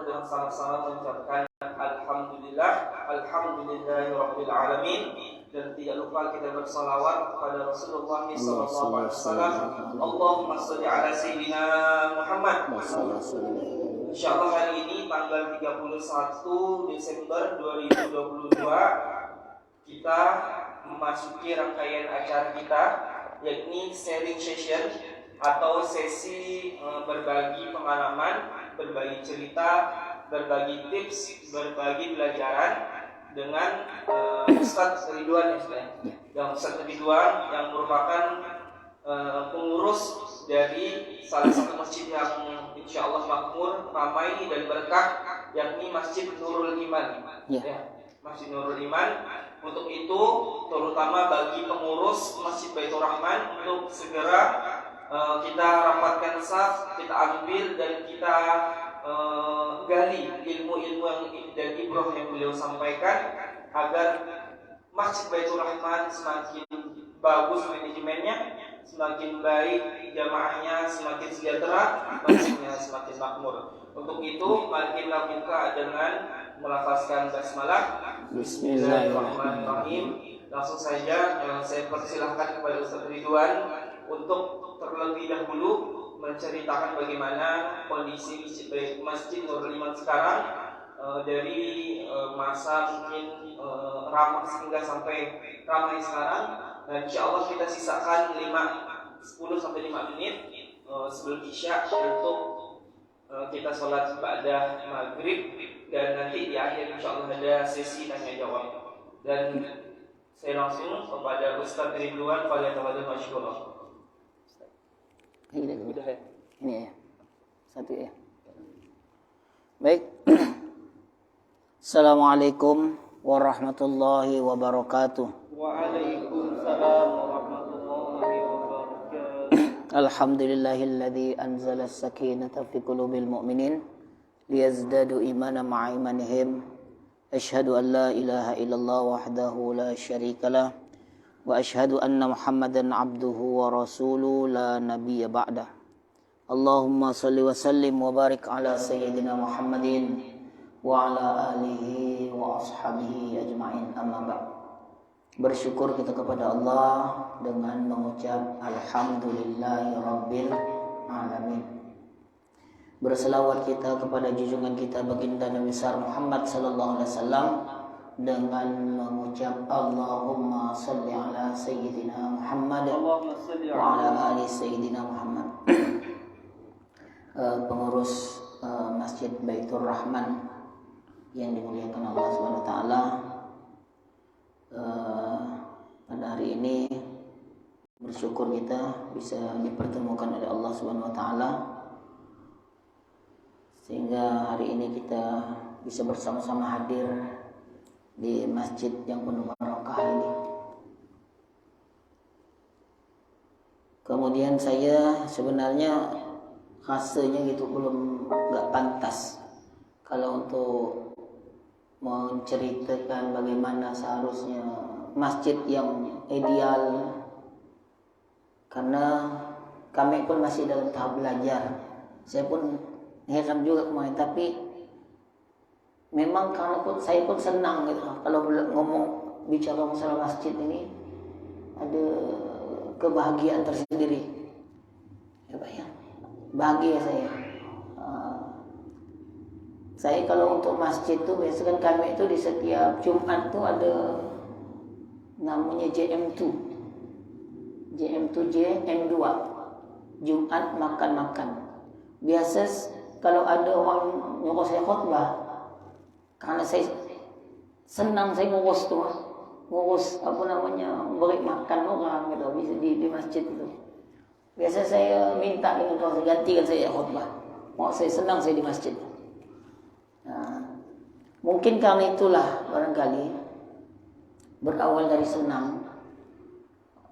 dengan sama-sama mengucapkan Alhamdulillahirabbil alamin, dan tidak lupa kita bersalawat kepada Rasulullah SAW. Allahumma sholli ala sayyidina Muhammad. Insyaallah hari ini tanggal 31 Desember 2022 kita memasuki rangkaian acara kita, yakni sharing session atau sesi berbagi pengalaman, berbagi cerita, berbagi tips, berbagi pelajaran dengan Ustadz Ridwan yang Ustadz Ridwan yang merupakan pengurus dari salah satu masjid yang insya Allah makmur, ramai dan berkah, yakni Masjid Nurul Iman. Masjid Nurul Iman. Untuk itu terutama bagi pengurus Masjid Baitur Rahman untuk segera kita rapatkan saf, kita ambil dan kita gali ilmu-ilmu dan ibrah yang beliau sampaikan agar Masjid Baitur Rahman semakin bagus manajemennya, semakin baik jamaahnya, semakin sejahtera, masjidnya semakin makmur. Untuk itu mari kita buka dengan melafazkan basmalah. Bismillahirrahmanirrahim. Langsung saja saya persilahkan kepada Ustaz Ridwan untuk terlebih dahulu menceritakan bagaimana kondisi Masjid Nurul Iman sekarang, dari masa mungkin ramai hingga sampai ramai sekarang. Dan insya Allah kita sisakan 10-5 menit sebelum Isya untuk kita sholat ibadah maghrib, dan nanti di akhir insya Allah ada sesi tanya jawab. Dan saya langsung kepada Ustaz Ridwan, falyatafadhal masykurah. Ini ya, satu ya. Baik. Assalamualaikum warahmatullahi wabarakatuh. Waalaikumsalam warahmatullahi wabarakatuh. Alhamdulillahilladzi anzala as-sakinata fi qulubil mu'minin liyazdadu imanan ma'a imanihim. Asyhadu an la ilaha illallah wahdahu la syarikalah wa asyhadu anna Muhammadan abduhu wa rasuluhu la nabiyya ba'dah. Allahumma salli wa sallim wa barik ala sayyidina Muhammadin wa ala alihi wa ashabihi ajma'in, amma ba'd. Bersyukur kita kepada Allah dengan mengucap alhamdulillahi rabbil alamin. Berselawat kita kepada junjungan kita baginda Nabi besar Muhammad sallallahu alaihi wasallam dengan mengucap Allahumma salli ala sayyidina Muhammad wa ala ali sayyidina Muhammad. Pengurus Masjid Baitur Rahman yang dimuliakan Allah Subhanahu wa taala, pada hari ini bersyukur kita bisa dipertemukan oleh Allah Subhanahu wa taala, sehingga hari ini kita bisa bersama-sama hadir di masjid yang penuh barokah ini. Kemudian saya sebenarnya rasanya gitu belum nggak pantas kalau untuk menceritakan bagaimana seharusnya masjid yang ideal, karena kami pun masih dalam tahap belajar. Saya pun heran juga kemarin, tapi memang karena saya pun senang gitu kalau ngomong bicara masalah masjid ini, ada kebahagiaan tersendiri. Ya Pak ya, bahagia saya. Saya kalau untuk masjid tuh biasanya kan kami itu di setiap Jumat tuh ada namanya JM2, JM2, Jumat makan-makan. Biasa kalau ada orang nyuruh saya khutbah, karena saya senang, saya ngurus beri makan orang gitu di masjid itu. Biasa saya minta ini kalau gantikan saya khutbah. Mau saya senang saya di masjid. Nah, mungkin karena itulah barangkali berawal dari senang.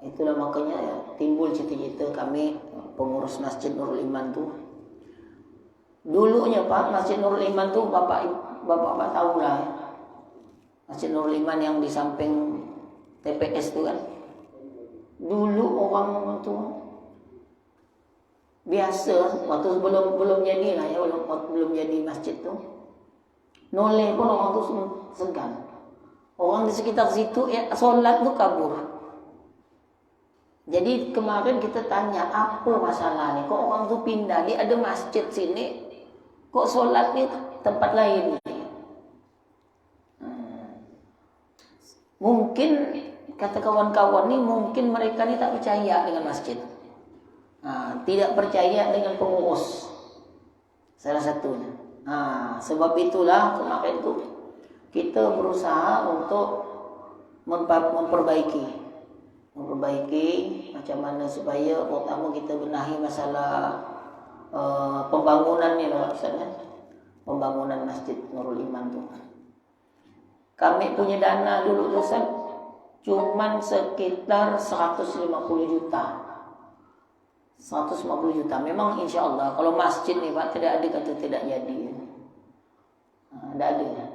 Itulah makanya timbul cita-cita kami pengurus Masjid Nurul Iman tuh. Dulunya Pak, Masjid Nurul Iman tuh Bapak tahu lah ya. Masjid Nurul Iman yang di samping TPS itu kan. Dulu orang tuh biasa waktu belum jadi lah ya, belum jadi masjid tuh. Noleh pun orang tu segan. Orang di sekitar situ solat tu kabur. Jadi kemarin kita tanya apa masalah ni? Kok orang tu pindah? Ni ada masjid sini, kok solat ni tempat lain? Mungkin kata kawan-kawan ni, mungkin mereka ni tak percaya dengan masjid. Tidak percaya dengan pengurus. Salah satunya. Sebab itulah kemarin tu kita berusaha untuk memperbaiki macam mana supaya pertama kita benahi masalah pembangunan ni lah maksudnya, pembangunan Masjid Nurul Iman tu. Kami punya dana dulu tu cuman sekitar 150 juta. 150 juta. Memang insya Allah kalau masjid ni Pak tidak ada kata tidak jadi. Tak ada.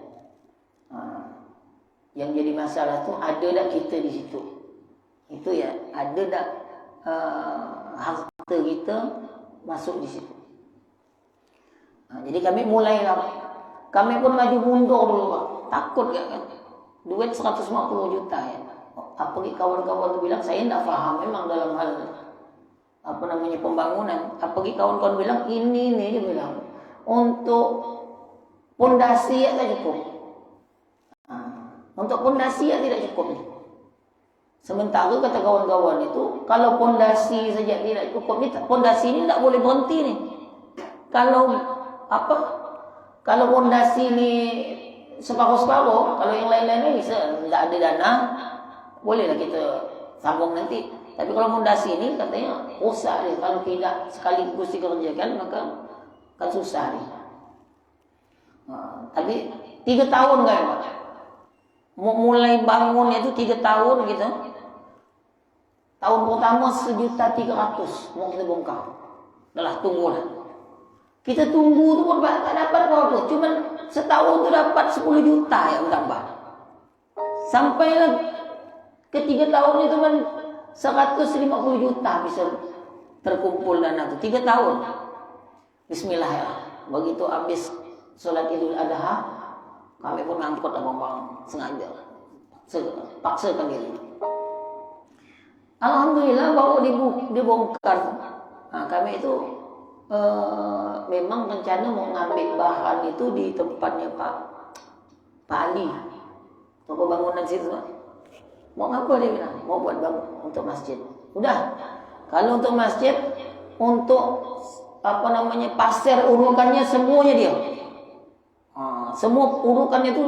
Yang jadi masalah tu ada tak kita di situ. Itu ya, ada tak harta kita masuk di situ. Jadi kami mulailah. Kami pun maju mundur dulu Pak. Takut kan? Duit 150 juta ya. Apalagi kawan-kawan tu bilang saya tak faham memang dalam hal pembangunan. Apalagi kawan-kawan bilang ini nih, dia bilang untuk pondasi ya tak cukup. Untuk pondasi ya tidak cukup nih. Sementara kata kawan-kawan itu kalau pondasi saja tidak cukup nih, pondasi ini tidak boleh berhenti nih. Kalau pondasi ini separuh-separuh, kalau yang lain-lainnya bisa tidak ada dana, bolehlah kita sambung nanti. Tapi kalau pondasi ini katanya rusak dia. Kalau tidak sekaligus dikerjakan maka akan susah dia. Tapi 3 tahun kan Pak. Mulai bangunnya itu 3 tahun gitu. Tahun pertama 1.300.000 mau kita bongkar. Dah tunggulah. Kita tunggu tu pun tak dapat apa-apa. Cuma setahun tu dapat 10 juta ya bertambah. Sampailah ke 3 tahun itu kan 150 juta bisa terkumpul dana tu. 3 tahun. Bismillah ya. Begitu habis solat Idul Adha, kami pun ngangkut abang-abang sengaja. Paksakan diri. Alhamdulillah baru dibongkar. Kami itu memang rencana mau ngambil bahan itu di tempatnya Pak Ali. Toko bangunan situ. Mau ngapa dia bilang? Mau buat bangun untuk masjid. Udah. Kalau untuk masjid, untuk pasir urukannya semuanya dia. Semua urukannya itu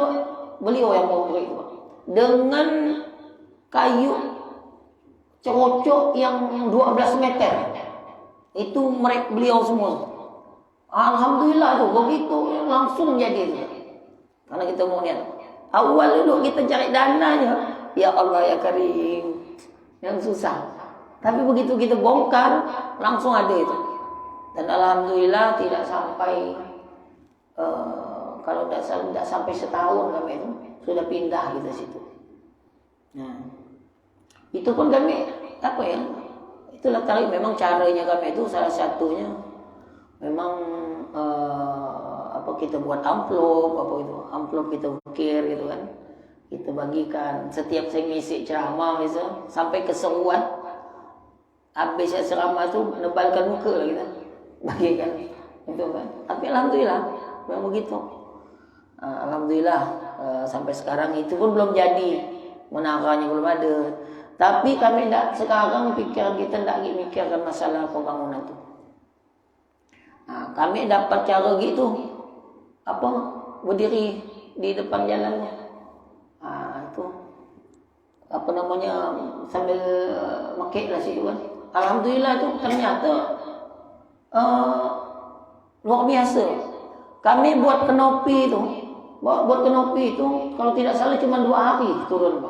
beliau yang mau beri itu. Dengan kayu cerocok yang 12 meter. Itu beliau semua. Alhamdulillah tu begitu langsung jadi itu. Karena kita mau niat. Awal dulu kita cari dananya. Ya Allah ya Karim. Yang susah. Tapi begitu kita bongkar langsung ada itu. Dan alhamdulillah tidak sampai kalau tidak sampai setahun kami itu sudah pindah gitu situ. Itu pun kami itulah kali memang caranya kami itu salah satunya memang kita buat amplop kita ukir gitu kan, kita bagikan setiap saya ngisi ceramah misal sampai keseruan habis ceramah tu nebalkan muka lah kita bagikan itu kan. Tapi alhamdulillah memang begitu. Alhamdulillah sampai sekarang itu pun belum jadi, menaranya belum ada. Tapi kami sekarang pikiran kita tidak lagi mikirkan masalah pembangunan itu. Kami dapat cara gitu, berdiri di depan jalannya. Itu sambil makik lah situ kan. Alhamdulillah itu ternyata luar biasa. Kami buat kanopi itu kalau tidak salah cuma 2 hari turun.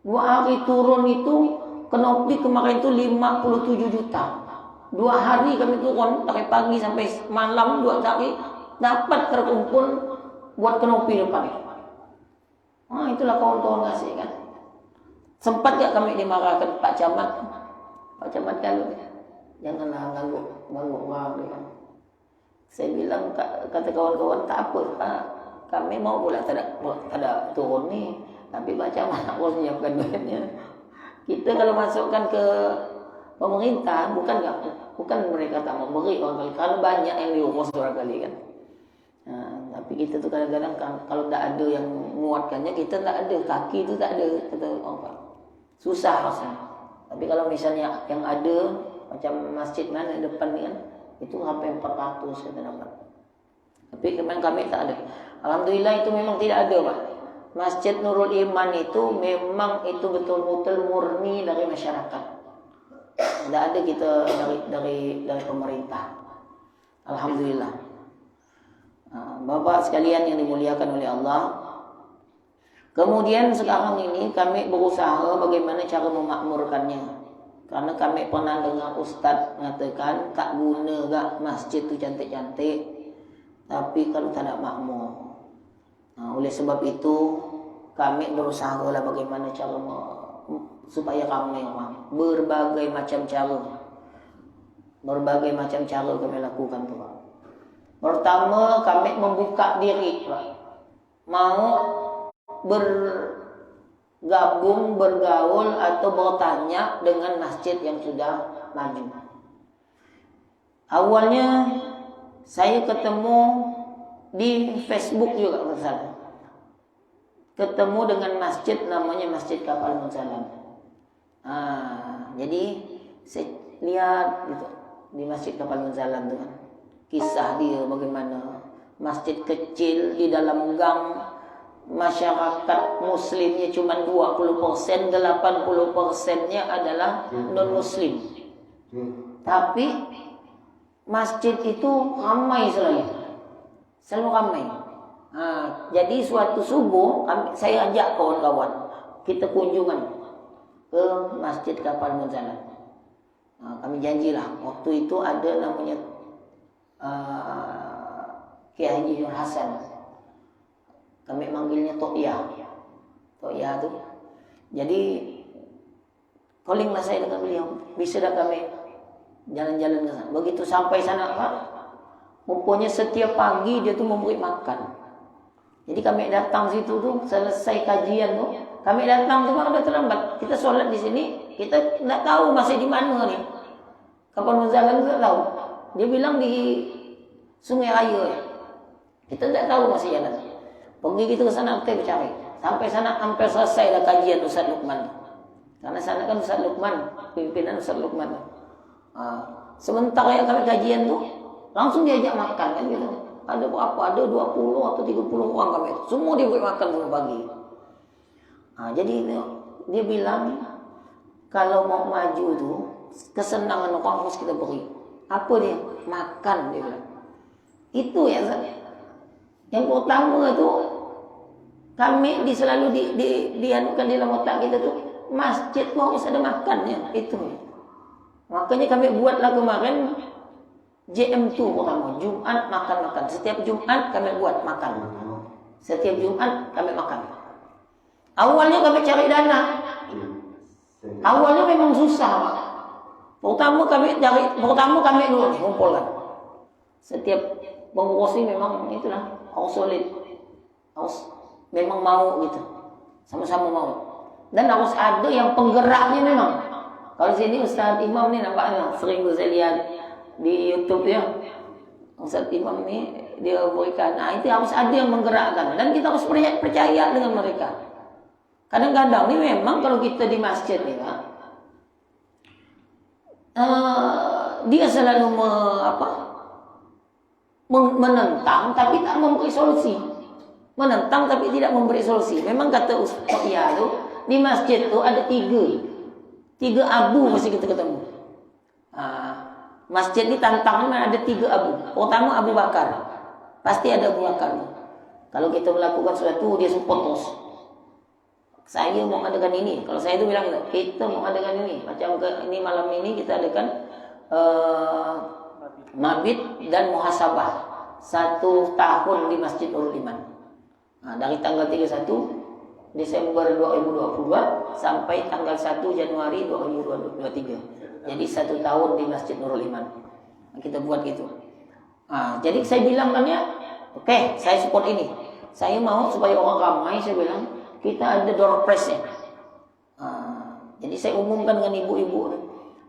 2 hari turun itu kanopi kemarin itu 57 juta. 2 hari kami turun dari pagi sampai malam 2 hari dapat terkumpul buat kanopi depan. Itulah kawan-kawan ngasih kan. Sempat gak kami dimarahkan Pak Camat kan, janganlah ganggu orang kan. Saya bilang kata kawan-kawan tak apa Pak. kami mau pula tak ada turun ni, tapi macam mana harus menyiapkan duitnya. Kita kalau masukkan ke pemerintah, bukan mereka tak memberi orang kali, karena banyak yang diurus orang kali kan. Tapi kita tu kadang-kadang kalau tak ada yang menguatkannya, kita tak ada, kaki tu tak ada, kata orang, susah rasanya. Tapi kalau misalnya yang ada, macam masjid mana depan ni kan, itu sampai 400 kita dapat. Tapi memang kami tak ada. Alhamdulillah itu memang tidak ada, Pak. Masjid Nurul Iman itu memang itu betul-betul murni dari masyarakat. Tidak ada kita dari pemerintah. Alhamdulillah. Bapak sekalian yang dimuliakan oleh Allah. Kemudian sekarang ini kami berusaha bagaimana cara memakmurkannya. Karena kami pernah dengar ustaz mengatakan tak guna gak masjid tu cantik-cantik, tapi kalau tak ada makmur. Oleh sebab itu kami berusaha lah bagaimana cara supaya ramai orang. Berbagai macam cara kami lakukan tu. Pertama, kami membuka diri, mau bergabung, bergaul atau bertanya dengan masjid yang sudah maju. Awalnya saya ketemu di Facebook juga, misalnya ketemu dengan masjid namanya Masjid Kapal Munzalam. Jadi saya lihat gitu di Masjid Kapal Munzalam dengan kisah dia bagaimana masjid kecil di dalam gang, masyarakat muslimnya cuma 20%, 80%-nya adalah non-muslim. Tapi masjid itu ramai selalu ramai. Jadi suatu subuh saya ajak kawan-kawan kita kunjungan ke Masjid Kapal Munzalam. Kami janjilah waktu itu ada namanya Kiai Haji Nur Hasan. Kami manggilnya Tok Ya tu. Jadi callinglah saya dengan beliau, bisa dah kami jalan-jalan ke sana. Begitu sampai sana, Pak, rupanya setiap pagi dia tu memberi makan. Jadi kami datang situ tu, selesai kajian tu, kami datang tu udah terlambat. Kita solat di sini, kita tak tahu masih di mana ni. Kapal Munzalam tak tahu. Dia bilang di Sungai Raya. Kita tak tahu masih jalan. Pergi kita ke sana, kita bercari. Sampai sana hampir selesai dah kajian Ustaz Luqman. Karena sana kan Ustaz Luqman, pimpinan Ustaz Luqman. Sementara yang kami kajian tu, langsung diajak makan kan gitu. Ada berapa? Ada 20 atau 30 orang kami. Semua dia beri makan semua pagi. Jadi dia bilang kalau mau maju tu, kesenangan orang harus kita beri. Apa dia? Makan, dia bilang. Itu yang pertama tu, kami selalu dianukan di dalam otak kita tu, masjid tu harus ada makannya. Itu. Makanya kami buatlah kemarin JM2 pertama, Jumat makan-makan. Setiap Jumat kami buat makan. Setiap Jumat kami makan. Awalnya kami cari dana. Awalnya memang susah, Pak. Pertama kami dulu kumpulkan. Setiap pengurus ini memang itulah harus solid. Harus memang mau gitu. Sama-sama mau. Dan harus ada yang penggeraknya memang. Kalau sini Ustaz Imam ni nampaknya sering saya lihat di YouTube ya. Ustaz Imam ni dia berikan, itu harus ada yang menggerakkan dan kita harus percaya dengan mereka. Kadang-kadang ni memang kalau kita di masjid ni Pak, dia selalu menentang tapi tak memberi solusi. Menentang tapi tidak memberi solusi. Memang kata Ustaz ya tu di masjid tu ada tiga abu mesti kita ketemu. Masjid ni tantangan ada 3 abu. Pertama Abu Bakar. Pasti ada Abu Bakar. Kalau kita melakukan sesuatu dia support terus. Saya mau adakan ini. Kalau saya tu bilang kita mau adakan ini. Macam ini malam ini kita adakan mabit dan muhasabah 1 tahun di Masjid Nurul Iman. Dari tanggal 31 Desember 2022 sampai tanggal 1 Januari 2023. Jadi 1 tahun di Masjid Nurul Iman. Kita buat gitu. Jadi saya bilang oke, saya support ini. Saya mau supaya orang ramai, saya bilang kita ada door prize-nya. Jadi saya umumkan dengan ibu-ibu,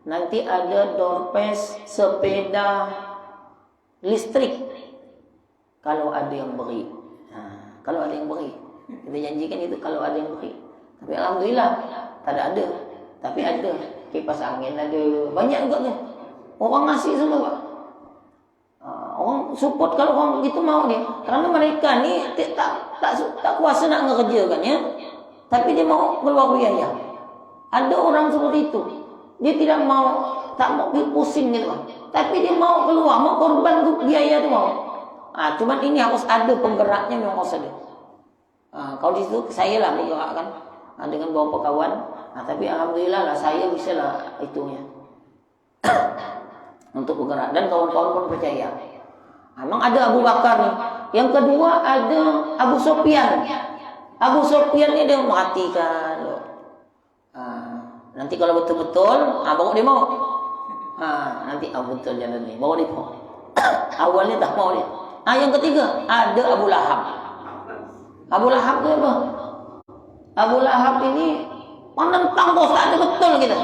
nanti ada door prize sepeda listrik kalau ada yang beri. Kalau ada yang beri, kita janjikan itu kalau ada yang beri. Tapi alhamdulillah tak ada. Tapi ada kipas angin, ada banyak juga kan. Orang ngasih semua Pak. Orang support kalau orang gitu mau dia. Karena mereka ni tak kuasa nak ngerjakan ya. Tapi dia mau keluar biaya. Ada orang seperti itu. Dia tidak mau, tak mau pusing gitu kan. Tapi dia mau keluar, mau korban untuk biaya tu mau. Cuman ini harus ada penggeraknya, memang harus ada. Kalau di situ saya lah bergerakkan dengan beberapa kawan. Tapi alhamdulillah lah saya bisa lah itunya untuk bergerak, dan kawan-kawan pun percaya. Memang ada Abu Bakar nih. Yang kedua ada Abu Sufyan. Abu Sufyan ni dia mematikan. Nanti kalau betul-betul, baru dia mau. Nanti betul jalan ni, baru dia mau. Awalnya tak mau dia. Yang ketiga ada Abu Lahab. Abu Lahab tu apa? Abu Lahab ini menentang bos, tak ada betul kita.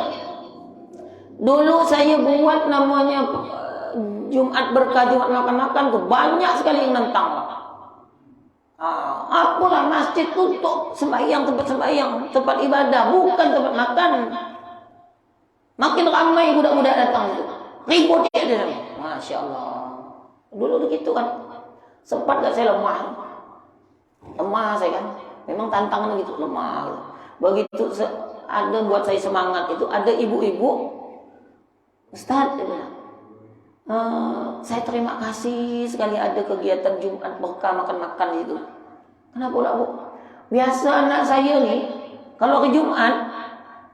Dulu saya buat namanya Jumat Berkah, Jumat makan-makan tu, banyak sekali yang nentang. Apalah masjid tu untuk sembahyang, tempat ibadah, bukan tempat makan. Makin ramai budak-budak datang itu, ribut dia. Masya Allah. Dulu begitu kan. Sempat tak saya lemah saya kan. Memang tantangan gitu, lemah gitu. Begitu ada buat saya semangat itu, ada ibu-ibu, Ustaz, saya terima kasih sekali ada kegiatan Jumat Berkah makan-makan itu. Kenapa pula Bu? Biasa anak saya nih kalau ke Jumat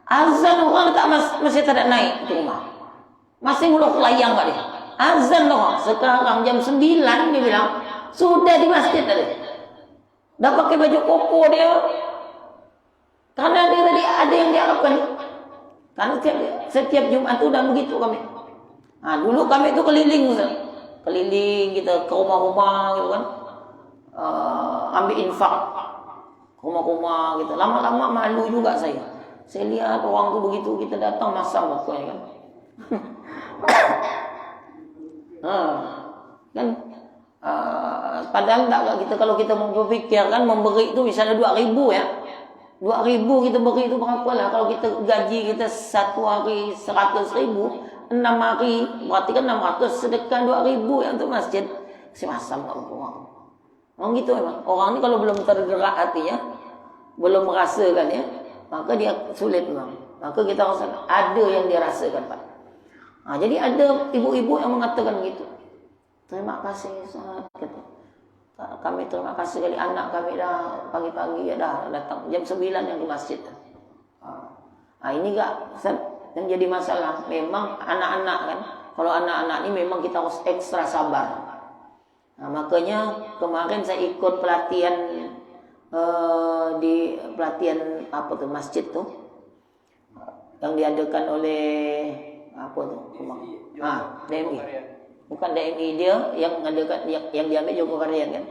azan orang tak masih tidak naik ke rumah, masih nguluk layang kali. Azan loh sekarang jam 9 dia bilang sudah di masjid tadi. Dah pakai baju koko dia. Karena dia tadi ada yang diharapkan. Karena setiap Jumat itu udah begitu kami. Dulu kami itu keliling kita ke rumah-rumah gitu kan. Ambil infak ke rumah-rumah gitu. Lama-lama malu juga saya. Saya lihat orang tu begitu kita datang masam mukanya kan. Kan padahal tak kita, kalau kita mau berfikir kan memberi itu misalnya 2.000 ya. 2.000 kita beri itu berapa lah? Kalau kita gaji kita satu hari 100.000, 6 hari berarti kan 600, sedekah 2.000 yang untuk masjid. Si masam tak orang. Orang gitu memang. Orang ni kalau belum tergerak hatinya, belum merasakan ya, maka dia sulit memang. Maka kita rasa ada yang dia rasakan Pak. Jadi ada ibu-ibu yang mengatakan gitu. Terima kasih Ustaz. Kami terima kasih sekali, anak kami dah pagi-pagi ya dah datang jam 9 yang ke masjid. Ini enggak yang jadi masalah. Memang anak-anak kan. Kalau anak-anak ini memang kita harus ekstra sabar. Makanya kemarin saya ikut pelatihan di pelatihan apa tuh masjid tuh yang diadakan oleh apa tuh? DMI. Bukan DMI dia yang mengadakan yang diambil Joko Karyan kan.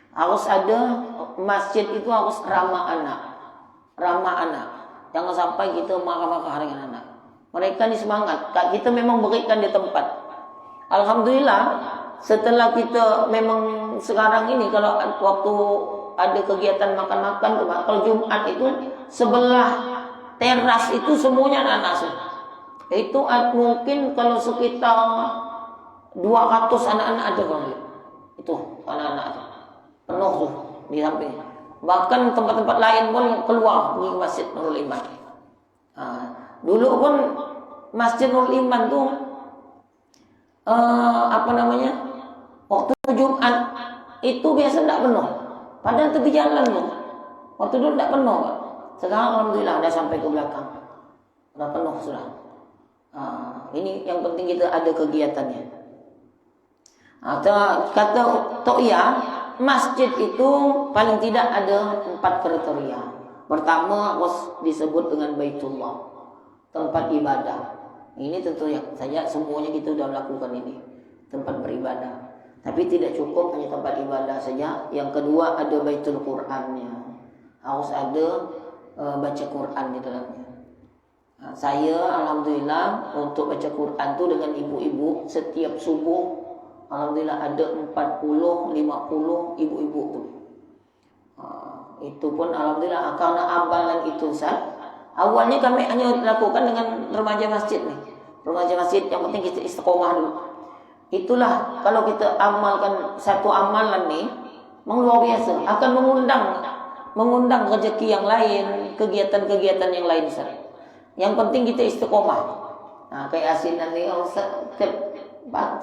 Harus ada masjid itu harus ramah anak. Jangan sampai kita marah-marah dengan anak. Mereka ni semangat. Kita memang berikan di tempat. Alhamdulillah setelah kita memang sekarang ini kalau waktu ada kegiatan makan-makan tuh, kalau Jumat itu sebelah teras itu semuanya anak-anak semua. Itu mungkin kalau sekitar 200 anak-anak ada kalau itu anak-anak penuh tuh di samping. Bahkan tempat-tempat lain pun keluar di Masjid Nurul Iman. Dulu pun Masjid Nurul Iman tuh waktu Jumat itu biasa tidak penuh. Padahal tepi jalan tuh. Waktu dulu tidak penuh Pak. Sekarang alhamdulillah ada sampai ke belakang. Sudah penuh sudah. Ini yang penting kita ada kegiatannya. Kata To'ya, masjid itu paling tidak ada 4 kriteria. Pertama harus disebut dengan Baitullah, tempat ibadah. Ini tentu saja semuanya kita sudah lakukan ini, tempat beribadah. Tapi tidak cukup hanya tempat ibadah saja. Yang kedua ada Baitul Qurannya. Harus ada baca Quran di dalamnya. Saya alhamdulillah untuk baca Quran tu dengan ibu-ibu setiap subuh, alhamdulillah ada 40-50 ibu-ibu tu. Itu pun alhamdulillah karena amalan itu Ustaz. Awalnya kami hanya lakukan dengan remaja masjid ni. Remaja masjid yang penting kita istiqomah dulu. Itulah kalau kita amalkan satu amalan ni memang luar biasa, akan mengundang rezeki yang lain, kegiatan-kegiatan yang lain Ustaz. Yang penting kita istiqomah. Nah, kayak asinan ni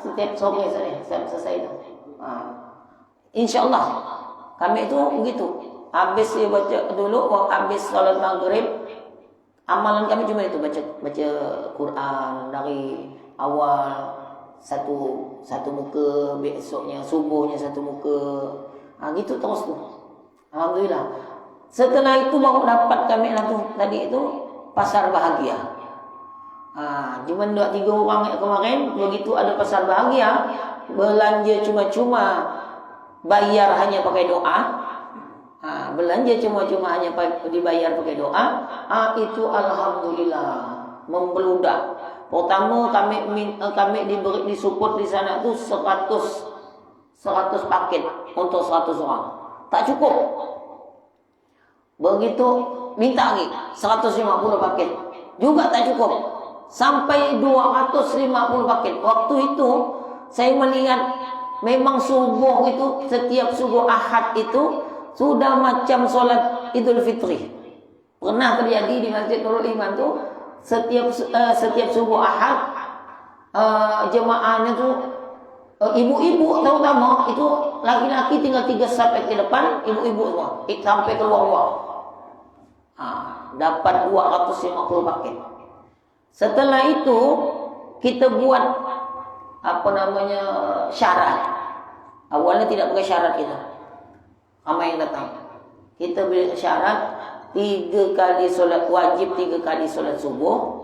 setiap sore saya selesai itu. InsyaAllah kami itu begitu. Habis baca dulu, habis salat maghrib, amalan kami cuma itu baca Quran dari awal satu muka, besoknya subuhnya satu muka. Gitu terus tu. Alhamdulillah. Setelah itu baru dapat kami tadi itu pasar bahagia. Cuma 2-3 orang kemarin begitu ada pasar bahagia, belanja cuma-cuma, bayar hanya pakai doa. Belanja cuma-cuma hanya dibayar pakai doa. Itu alhamdulillah membeludak. Pertama kami diberi disupport di sana tu 100 paket untuk 100 orang. Tak cukup. Begitu minta lagi 150 paket. Juga tak cukup. Sampai 250 paket. Waktu itu saya melihat memang subuh itu, setiap subuh Ahad itu sudah macam solat Idul Fitri. Pernah terjadi di Masjid Nurul Iman tu setiap subuh Ahad jemaahnya tu ibu-ibu terutama itu, laki-laki tinggal 3 saf ke depan, ibu-ibu semua sampai keluar. Dapat 250 paket. Setelah itu kita buat syarat. Awalnya tidak pakai syarat kita. Ramai yang datang. Kita beri syarat 3 kali solat wajib, 3 kali solat subuh,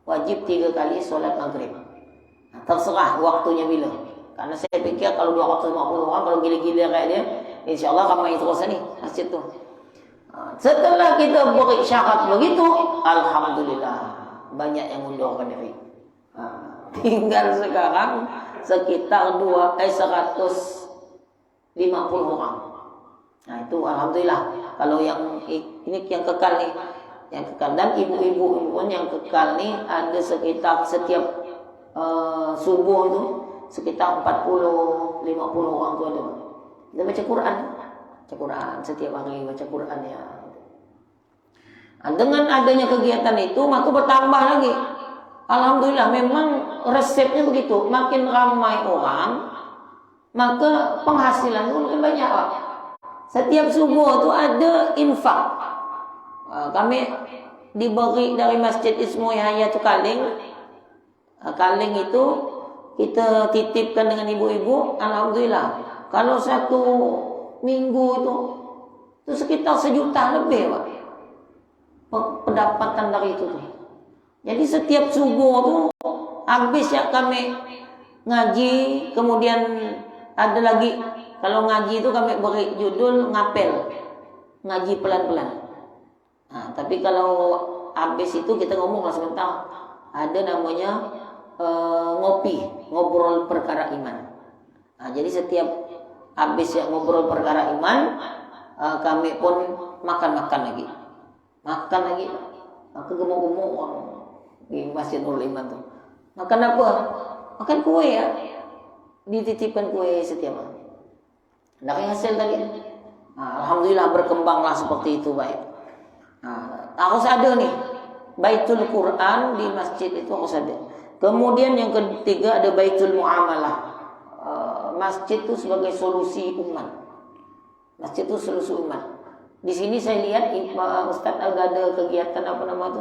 wajib 3 kali solat maghrib. Terserah waktunya bila. Karena saya fikir kalau 250 orang, kalau gila-gila kayak dia, insyaAllah ramai terus ni masjid tu. Setelah kita beri syarat begitu, alhamdulillah banyak yang mundurkan diri. Tinggal sekarang sekitar 150 orang. Itu alhamdulillah. Kalau yang ini yang kekal nih, yang kekal, dan ibu-ibu pun yang kekal nih ada sekitar setiap subuh itu sekitar 40-50 orang tu ada. Dia baca Quran setiap hari, baca Quran ya. Dengan adanya kegiatan itu maka bertambah lagi. Alhamdulillah memang resepnya begitu. Makin ramai orang, maka penghasilan pun makin banyak. Setiap subuh itu ada infak. Kami diberi dari Masjid Ismu Yahya tu Kaling. Kaling itu kita titipkan dengan ibu-ibu. Alhamdulillah. Kalau satu minggu itu sekitar 1 juta lebih Pak, pendapatan dari itu tuh. Jadi setiap subuh tu habis ya kami ngaji, kemudian ada lagi kalau ngaji itu kami beri judul ngapel, ngaji pelan-pelan. Tapi kalau habis itu kita ngomong lah sebentar, ada namanya ngobrol perkara iman. Jadi setiap habis ya ngobrol perkara iman, kami pun makan lagi. Aku gemuk-gemuk di Masjid Nurul Iman tu. Makan apa? Makan kue ya. Dititipkan kue setiap hari. Dari hasil tadi. Alhamdulillah berkembanglah seperti itu baik. Harus ada nih Baitul Quran di masjid itu harus ada. Kemudian yang ketiga ada Baitul Muamalah. Masjid itu sebagai solusi umat. Masjid itu solusi umat. Di sini saya lihat Ustaz agak ada kegiatan apa nama tu?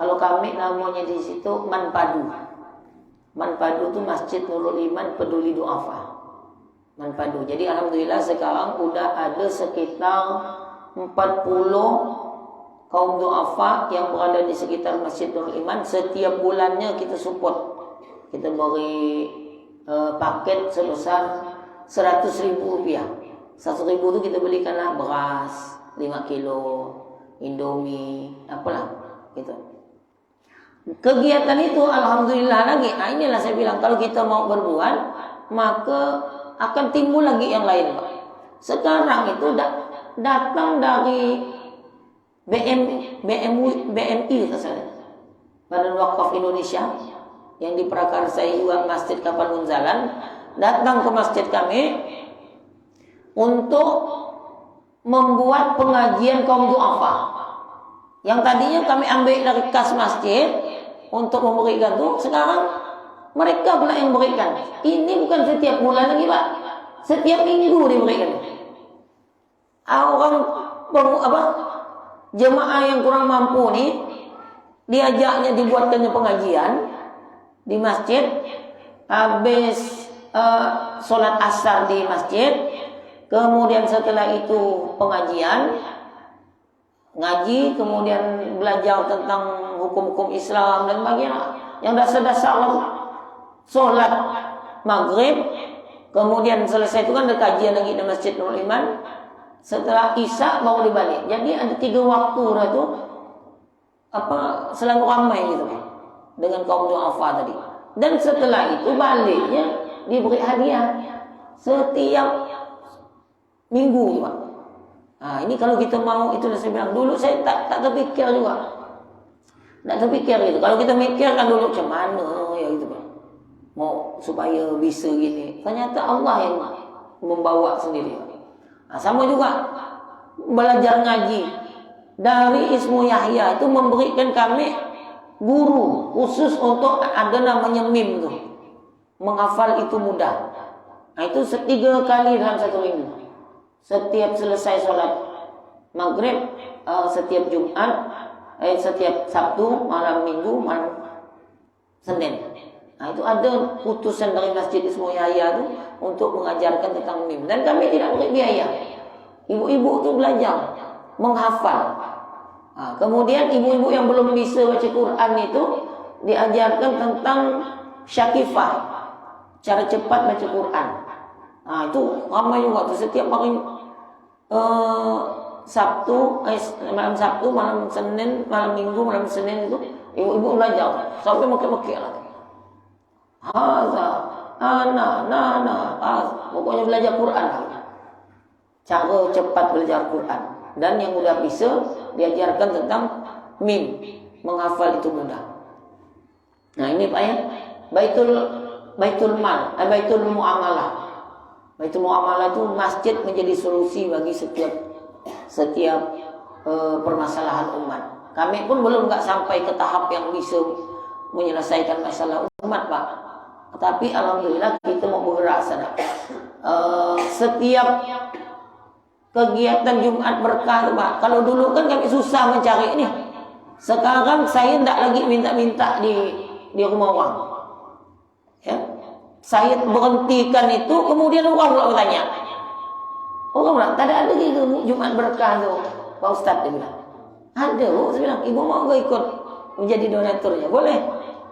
Kalau kami namanya di situ Manpadu. Manpadu tu Masjid Nurul Iman Peduli Duafa. Manpadu. Jadi alhamdulillah sekarang udah ada sekitar 40 kaum duafa yang berada di sekitar Masjid Nurul Iman. Setiap bulannya kita support. Kita beri paket sebesar 100.000 rupiah. 100.000 itu kita belikanlah beras 5 kilo, Indomie, apalah gitu. Kegiatan itu alhamdulillah lagi. Nah, inilah saya bilang kalau kita mau berbuat maka akan timbul lagi yang lain, Pak. Sekarang itu datang dari BMI Badan Wakaf Indonesia yang diprakarsai juga Masjid Kapal Munzalan, datang ke masjid kami untuk membuat pengajian kaum duafa. Yang tadinya kami ambil dari kas masjid untuk memberikan tuh, sekarang mereka pula yang berikan. Ini bukan setiap bulan lagi, Pak. Setiap minggu diberikan. Orang jemaah yang kurang mampu nih, diajaknya dibuatkannya pengajian di masjid, habis sholat asar di masjid, kemudian setelah itu pengajian, ngaji, kemudian belajar tentang hukum-hukum Islam dan bagian yang dasar-dasar sholat maghrib, kemudian selesai itu kan ada kajian lagi di Masjid Nurul Iman, setelah isya baru dibalik. Jadi ada 3 waktu itu selalu ramai gitu dengan kaum duafa tadi. Dan setelah itu baliknya diberi hadiah setiap minggu, Pak. Nah, ini kalau kita mau, itu saya bilang dulu saya tak terpikir juga. Tak terpikir gitu. Kalau kita mikirkan dulu macam mana ya gitu, Pak. Mau supaya bisa gini. Ternyata Allah yang membawa sendiri. Nah, sama juga belajar ngaji. Dari Ismu Yahya itu memberikan kami guru khusus untuk ada namanya mim tuh. Menghafal itu mudah. Nah, itu 3 kali dalam 1 minggu. Setiap selesai sholat maghrib, setiap Jumat, setiap Sabtu, malam Minggu, malam Senin. Nah, itu ada putusan dari Masjid Ismu Yahya itu untuk mengajarkan tentang mim. Dan kami tidak beri biaya. Ibu-ibu itu belajar menghafal. Nah, kemudian ibu-ibu yang belum bisa baca Quran itu diajarkan tentang syakifah, cara cepat baca Quran. Nah, itu ramai juga tuh setiap hari Sabtu, malam Sabtu, malam Senin, malam Minggu, malam Senin itu ibu-ibu belajar sampai maki-maki lah. Pokoknya belajar Quran. Cara cepat belajar Quran. Dan yang udah bisa diajarkan tentang mim, menghafal itu mudah. Nah, ini Pak ya, Baitul Mal, Baitul Muamalah. Baitul Muamalah itu masjid menjadi solusi bagi setiap permasalahan umat. Kami pun nggak sampai ke tahap yang bisa menyelesaikan masalah umat, Pak. Tapi alhamdulillah kita mau bergerak sana. Setiap kegiatan Jumat berkah, Pak. Kalau dulu kan kami susah mencari ini. Sekarang saya tidak lagi minta-minta di rumah orang. Ya. Saya berhentikan itu, kemudian orang pula bertanya. Orang bilang, tak ada lagi Jumat berkah tu, Pak Ustaz dia bilang. Ada, Bu. Saya bilang, ibu mau gak ikut menjadi donaturnya? Boleh.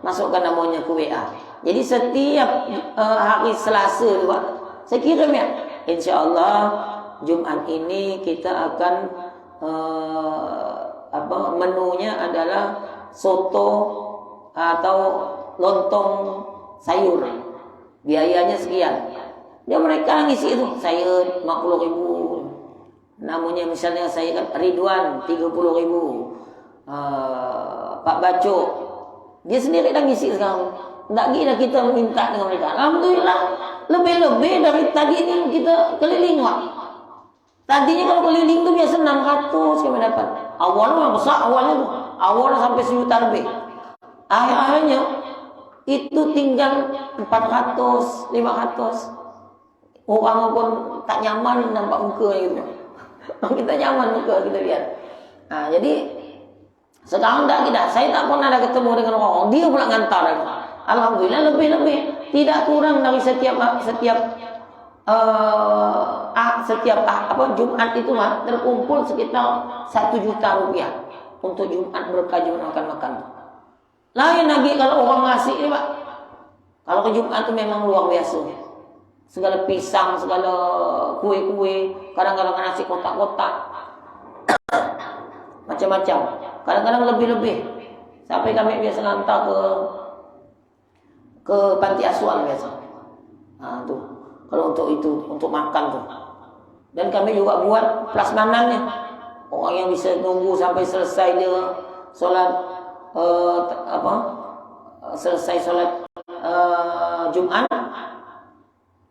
Masukkan namanya ke WA. Jadi setiap hari Selasa tu, Pak, saya kirim ya. InsyaAllah Jumat ini kita akan menunya adalah soto atau lontong sayur. Biayanya sekian. Dia mereka ngisi itu. Saya 50.000. Namanya misalnya saya kan Ridwan 30.000. Pak Baco dia sendiri dah ngisi sekarang. Tak kira kita minta dengan mereka. Alhamdulillah lebih-lebih dari tadi ini kita keliling, Pak. Tadinya kalau keliling tu biasa 600 kami dapat. Awalnya memang besar awalnya sampai 1 juta lebih. Akhirnya itu tinggal 400, 500. Orang pun tak nyaman nampak muka gitu. Kita nyaman muka kita lihat. Nah, jadi sekarang tak kita. Saya tak pernah ada ketemu dengan orang. Dia pula ngantar. Alhamdulillah lebih-lebih. Tidak kurang dari setiap Jumat itu terkumpul sekitar 1 juta rupiah untuk Jumat berkah Jumat makan-makan. Lain lagi kalau orang ngasih ini, Pak. Kalau ke Jumat itu memang luar biasa. Segala pisang, segala kue-kue, kadang-kadang nasi kotak-kotak, macam-macam. Kadang-kadang lebih-lebih. Sampai kami biasa hantar ke panti asuhan biasa. Nah, tuh. Kalau untuk itu, untuk makan tuh. Dan kami juga buat prasmanannya. Orang yang bisa nunggu sampai selesai dia solat selesai solat Jumat,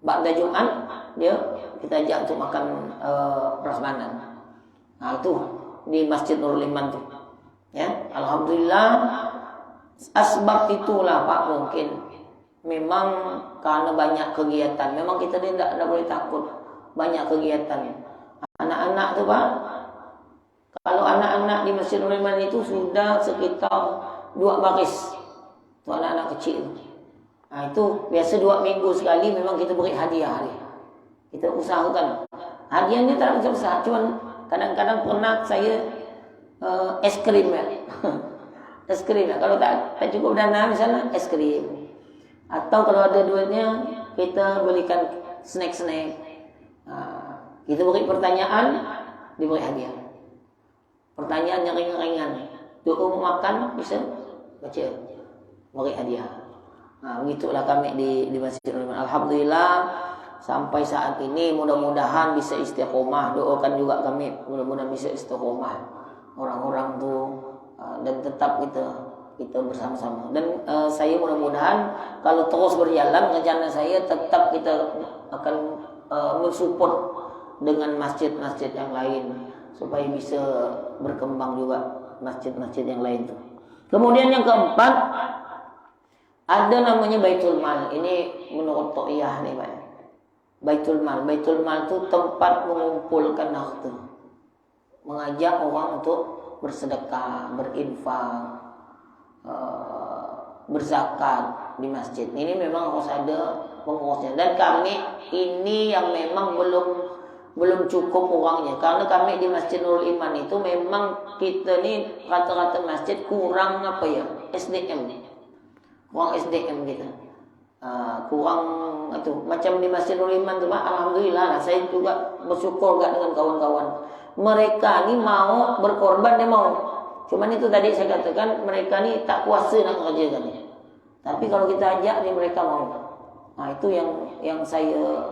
ba'da Jumat dia kita ajak untuk makan prasmanan. Nah itu di Masjid Nurul Iman tuh. Ya, alhamdulillah. Asbab itulah Pak, mungkin memang karena banyak kegiatan. Memang kita tidak boleh takut, banyak kegiatan. Anak-anak tuh Pak, kalau anak-anak di Masjid Nurul Iman itu sudah sekitar 2 baris. Itu anak-anak kecil. Nah itu biasa 2 minggu sekali memang kita beri hadiah. Kita usahakan. Hadiahnya tak besar, cuman kadang-kadang pernah saya es krim ya. Es krim ya. Kalau tak cukup dana misalnya es krim. Atau kalau ada duitnya kita belikan snack-snack. Nah, kita beri pertanyaan, diberi hadiah. Pertanyaan yang ringan-ringan. Doa mau makan bisa baca, beri hadiah. Nah, begitulah kami di Masjid Nurul Iman. Alhamdulillah sampai saat ini mudah-mudahan bisa istiqomah. Doakan juga kami mudah-mudahan bisa istiqomah orang-orang tuh dan tetap kita bersama-sama. Dan saya mudah-mudahan kalau terus berjalan rencana saya tetap kita akan mensupport dengan masjid-masjid yang lain supaya bisa berkembang juga masjid-masjid yang lain tuh. Kemudian yang keempat, ada namanya Baitul Mal. Ini menurut To'iyah nih Pak. Baitul Mal. Baitul Mal itu tempat mengumpulkan harta. Mengajak orang untuk bersedekah, berinfak, berzakat di masjid. Ini memang harus ada pengurusnya. Dan kami ini yang memang belum cukup orangnya. Karena kami di Masjid Nurul Iman itu memang kita nih rata-rata masjid kurang SDM. Kurang SDM gitu. Kurang itu. Macam di Masjid Nurul Iman tuh Pak, alhamdulillah saya juga bersyukur gak dengan kawan-kawan. Mereka ni mau berkorban, dia mau. Cuman itu tadi saya katakan mereka ni tak kuasa nak kerjakan. Tapi kalau kita ajak ni mereka mau. Nah itu yang saya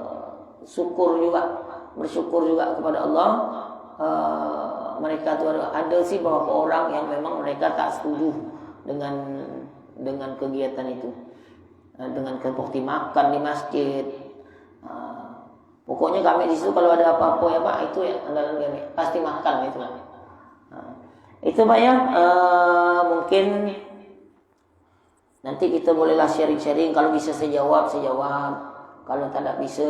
syukur juga, bersyukur juga kepada Allah. Mereka tu ada sih beberapa orang yang memang mereka tak setuju dengan kegiatan itu, dengan seperti makan di masjid. Pokoknya kami di situ kalau ada apa-apa ya Pak, itu ya andalan kami pasti makan itu Pak. Itu Pak ya, mungkin nanti kita bolehlah sharing-sharing. Kalau bisa saya jawab. Kalau tidak bisa,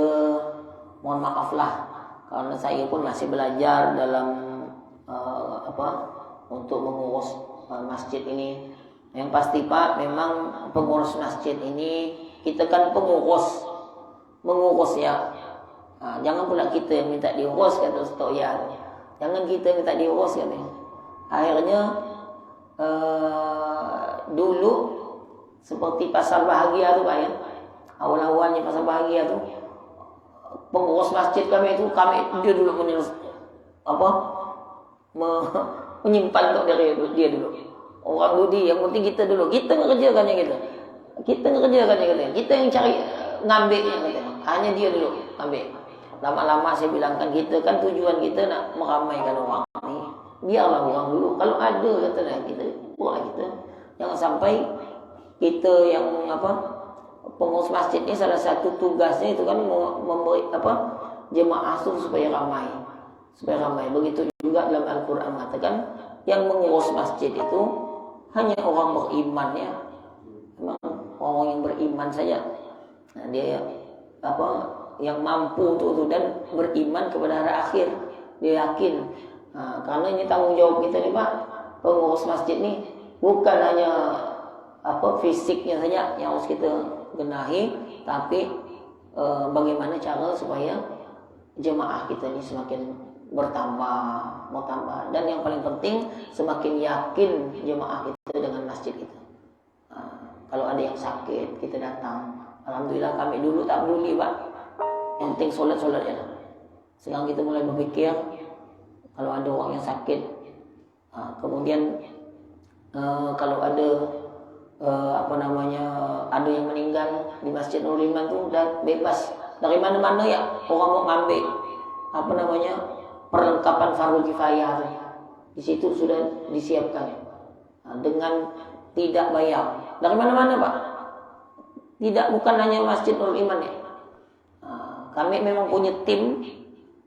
mohon maaf lah. Karena saya pun masih belajar dalam untuk mengurus masjid ini. Yang pasti Pak, memang pengurus masjid ini kita kan mengurus ya. Nah, jangan pula kita yang minta diurus kata Ustaz ya. Jangan kita minta diurus kan. Akhirnya dulu seperti pasar bahagia tu Pak ya. Awal-awalnya pasar bahagia tu pengurus masjid kami itu dia dulu menyimpan untuk dia dulu. Orang Budi yang penting kita dulu. Kita ngerjakan yang gitu. Kita yang cari ngambilnya gitu. Hanya dia dulu ambil. Lama-lama saya bilangkan kita kan tujuan kita nak meramaikan orang ni. Biarlah orang dulu. Kalau ada kata kita buatlah kita. Jangan sampai kita yang pengurus masjid ni salah satu tugasnya itu kan memberi jemaah tu supaya ramai. Begitu juga dalam Al-Quran mengatakan yang mengurus masjid itu hanya orang beriman ya. Memang orang yang beriman saja. Nah, dia yang mampu tu dan beriman kepada hari akhir. Dia yakin. Nah, karena ini tanggung jawab kita nih Pak, pengurus masjid ni bukan hanya fisiknya saja yang harus kita benahi, tapi bagaimana cara supaya jemaah kita ini semakin bertambah. Dan yang paling penting semakin yakin jemaah kita dengan masjid itu. Kalau ada yang sakit kita datang. Alhamdulillah kami dulu tak peduli Pak. Yang penting solat-solat je. Sekarang kita mulai berfikir kalau ada orang yang sakit, kemudian kalau ada ada yang meninggal di Masjid Nurul Iman tu dah bebas dari mana-mana ya orang mau ngambil perlengkapan fardhu kifayah tu. Di situ sudah disiapkan dengan tidak bayar. Dari mana-mana Pak. Tidak, bukan hanya Masjid Nurul Iman ya. Kami memang punya tim,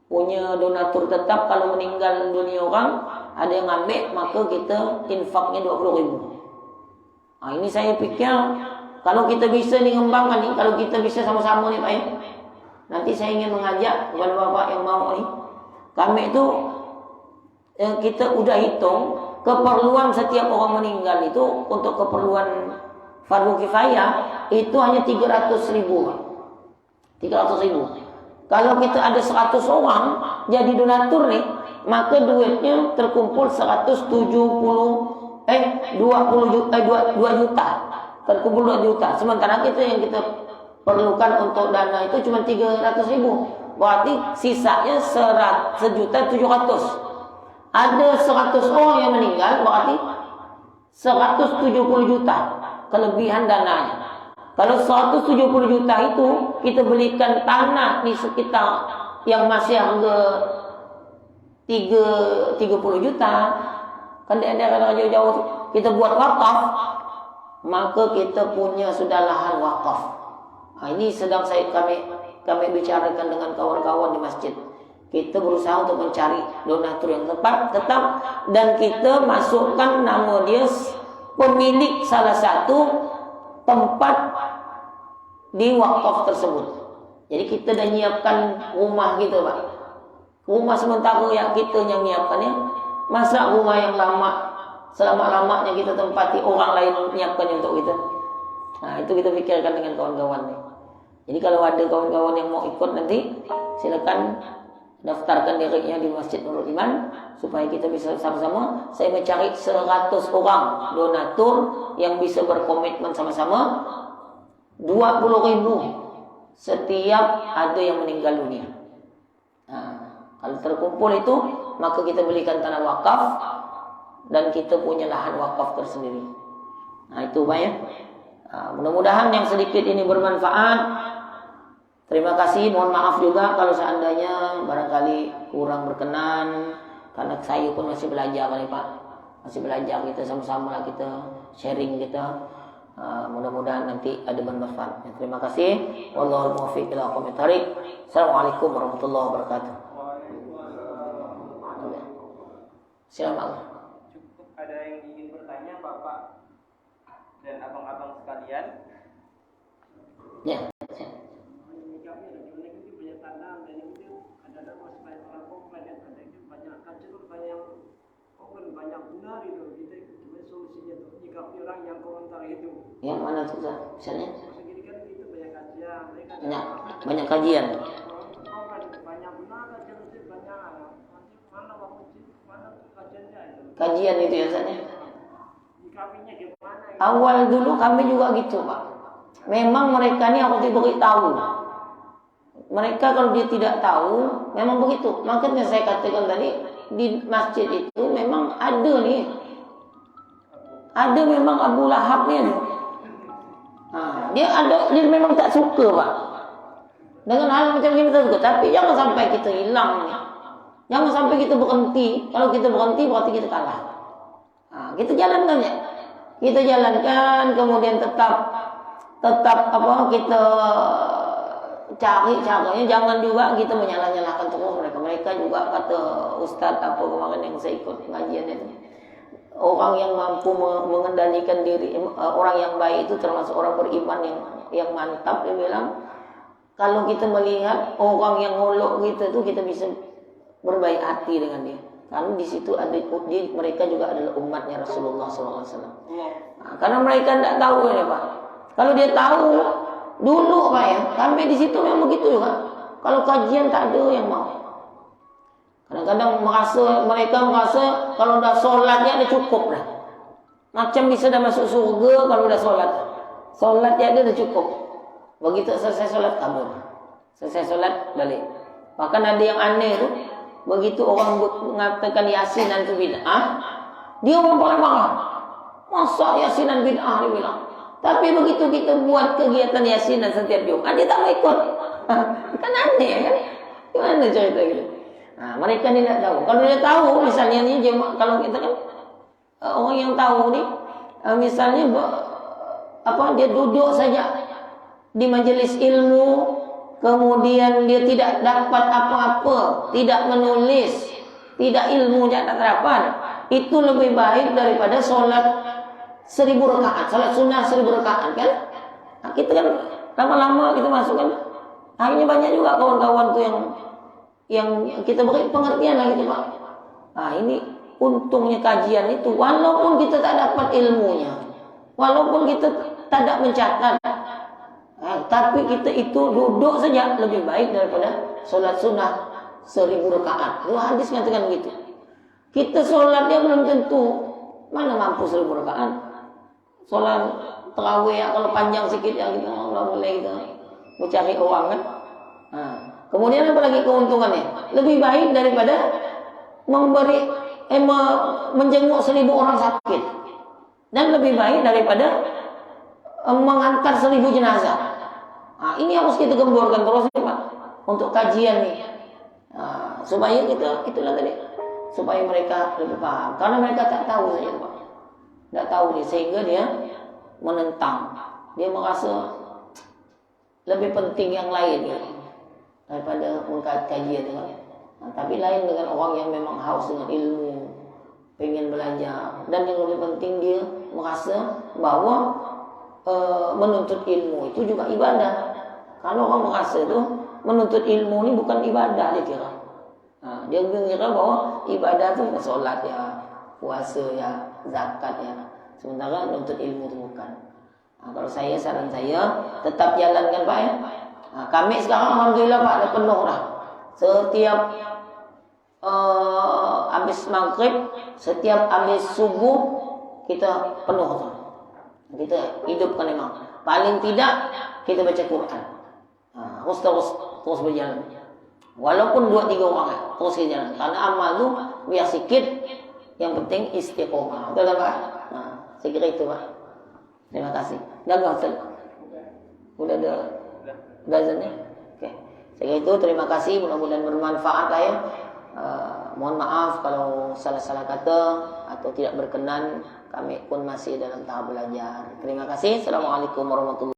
punya donatur tetap. Kalau meninggal dunia orang, ada yang ambil, maka kita infaknya 20.000. Ini saya pikir kalau kita bisa nih ngembangkan nih, kalau kita bisa sama-sama nih Pak ya. Nanti saya ingin mengajak kepada Bapak yang mau nih. Kami itu kita udah hitung keperluan setiap orang meninggal itu untuk keperluan fardhu kifayah itu hanya 300.000. 300.000. Kalau kita ada 100 orang jadi donatur nih, maka duitnya terkumpul 2 juta. Terkumpul 2 juta. Sementara kita yang kita perlukan untuk dana itu cuma 300.000. Berarti sisanya 1.700.000. Ada 100 orang yang meninggal, berarti 170 juta kelebihan dananya. Kalau 170 juta itu kita belikan tanah di sekitar yang masih harga 30 juta, kan daerah jauh-jauh kita buat wakaf, maka kita punya sudah lahan wakaf. Ini sedang kami bicarakan dengan kawan-kawan di masjid. Kita berusaha untuk mencari donatur yang tetap dan kita masukkan nama dia pemilik salah satu tempat di wakaf tersebut. Jadi kita dah nyiapkan rumah kita Pak. Rumah sementara yang kita yang nyiapkannya. Masa rumah yang lama, selama-lamanya kita tempati orang lain nyiapkannya untuk kita. Itu kita pikirkan dengan kawan-kawan nih. Jadi kalau ada kawan-kawan yang mau ikut nanti, silakan daftarkan dirinya di Masjid Nurul Iman supaya kita bisa sama-sama. Saya mencari 100 orang donatur yang bisa berkomitmen sama-sama 20.000 setiap ada yang meninggal dunia. Kalau terkumpul itu, maka kita belikan tanah wakaf dan kita punya lahan wakaf tersendiri. Itu Pak ya. Mudah-mudahan yang sedikit ini bermanfaat. Terima kasih, mohon maaf juga kalau seandainya barangkali kurang berkenan, karena saya pun masih belajar kali Pak. Masih belajar, kita sama-sama lah kita sharing kita. Mudah-mudahan nanti ada bermanfaat. Terima kasih. Wallahul muwaffiq ila aqwamit thariq. Assalamualaikum warahmatullahi wabarakatuh. Silakan. Cukup ada yang ingin bertanya Bapak dan abang-abang sekalian. Ya. Banyak benar itu kita cuma solusinya untuk menyikapi orang yang komentar itu. Yang mana tuh misalnya? Jadi kan itu banyak kajian, banyak kajian. Banyak benar kajian itu banyak. Mana waktu mana kajiannya itu? Kajian itu ya misalnya. Menyikapinya gimana? Awal dulu kami juga gitu Pak. Memang mereka ini harus diberitahu. Mereka kalau dia tidak tahu, memang begitu. Makanya saya katakan tadi di masjid itu memang ada nih. Ada memang Abu Lahab nih. Dia memang tak suka Pak. Dengan hal macam ini kita suka. Tapi jangan sampai kita hilang nih. Jangan sampai kita berhenti. Kalau kita berhenti berarti kita kalah. Kita jalankan ya. Kita jalankan kemudian tetap kita cari caranya, jangan juga kita menyalah-nyalahkan terus mereka. Mereka juga kata Ustadz kemarin yang saya ikut pengajian itu, orang yang mampu mengendalikan diri, orang yang baik itu termasuk orang beriman yang mantap. Dia bilang kalau kita melihat orang yang ngolok gitu tuh kita bisa berbaik hati dengan dia, karena di situ ada mereka juga adalah umatnya Rasulullah SAW. Karena mereka tidak tahu ini Pak. Kalau dia tahu dulu Pak ya, sampai di situ memang begitu juga. Kalau kajian tak ada yang mau. Kadang-kadang mereka merasa kalau udah sholatnya udah cukup dah. Macam bisa dah masuk surga kalau udah sholat. Sholatnya ada udah cukup. Begitu selesai sholat kabur. Selesai sholat balik. Bahkan ada yang aneh tuh, begitu orang mengatakan yasinan itu bid'ah, dia orang paling marah. Masa yasinan bid'ah dia bilang. Tapi begitu kita buat kegiatan yasinan setiap Jumat, dia tak mau ikut. Kan aneh kan? Gimana cerita gitu? Nah, mereka ni tak tahu. Kalau dia tahu, misalnya ni kalau kita kan orang yang tahu ni, misalnya dia duduk saja di majelis ilmu, kemudian dia tidak dapat apa-apa, tidak menulis, tidak ilmunya tak terdapat, itu lebih baik daripada solat 1000 rakaat, solat sunnah 1000 rakaat kan? Nah, kita kan lama-lama kita masuk kan, akhirnya banyak juga kawan-kawan tuh yang kita beri pengertian lah gitu Pak. Nah ini untungnya kajian itu, walaupun kita tak dapat ilmunya, walaupun kita tidak mencatat, tapi kita itu duduk saja lebih baik daripada solat sunnah 1000 rakaat. Itu hadis mengatakan begitu. Kita solatnya belum tentu, mana mampu 1000 rakaat. Solat tarawih kalau panjang sikit ya kita boleh kita mencari uang kan. Kemudian apa lagi keuntungannya? Lebih baik daripada menjenguk 1000 orang sakit, dan lebih baik daripada mengantar 1000 jenazah. Nah, ini harus kita gemborkan terus Pak untuk kajian nih. Nah, supaya kita itulah tadi, supaya mereka lebih paham, karena mereka tak tahu saja Pak. Tak tahu nih, sehingga dia menentang. Dia merasa lebih penting yang lain ya, daripada kajian Pak. Nah, tapi lain dengan orang yang memang haus dengan ilmu, pengen belajar, dan yang lebih penting dia merasa bahwa menuntut ilmu itu juga ibadah. Kalau orang merasa itu menuntut ilmu ini bukan ibadah, dia kira. Nah, dia kira bahwa ibadah itu sholat ya, puasa ya, zakat ya. Sementara menuntut ilmu itu bukan. Nah, kalau saran saya tetap jalankan Pak ya. Nah, kami sekarang alhamdulillah Pak ada penuh lah. Setiap habis maghrib, setiap habis subuh kita penuh tuh. Kita hidupkan memang. Paling tidak kita baca Quran. Terus berjalan. Walaupun 2-3 orang terus berjalan. Karena amal itu biar sikit, yang penting istiqomah. Betul tak Pak? Nah, saya kira itu Pak. Terima kasih. Dah Ustaz. Udah ada gazannya? Oke. Saya kira itu, terima kasih, mudah-mudahan bermanfaat lah ya. Mohon maaf kalau salah-salah kata atau tidak berkenan, kami pun masih dalam tahap belajar. Terima kasih. Assalamualaikum warahmatullahi wabarakatuh.